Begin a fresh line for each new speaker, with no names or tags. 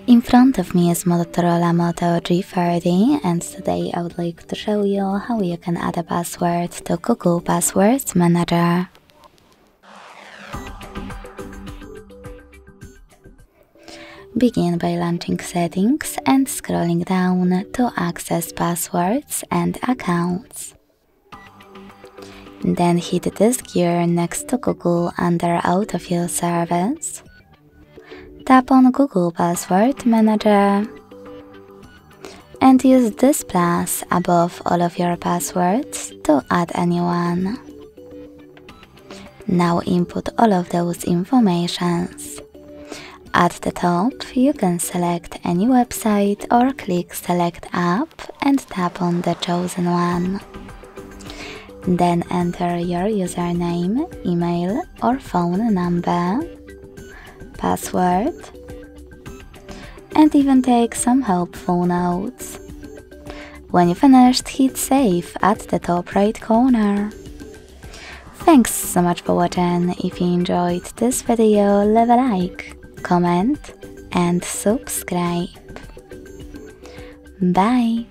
In front of me is Motorola Moto G30, and today I would like to show you how you can add a password to Google Passwords Manager. Begin by launching Settings and scrolling down to access passwords and accounts. Then hit this gear next to Google under Autofill service. Tap on Google Password Manager and use this plus above all of your passwords to add a new one. Now input all of those informations. At the top, you can select any website or click Select App and tap on the chosen one. Then enter your username, email or phone number, password, and even take some helpful notes. When you finished, hit save at the top right corner. Thanks so much for watching. If you enjoyed this video, leave a like, comment and subscribe. Bye!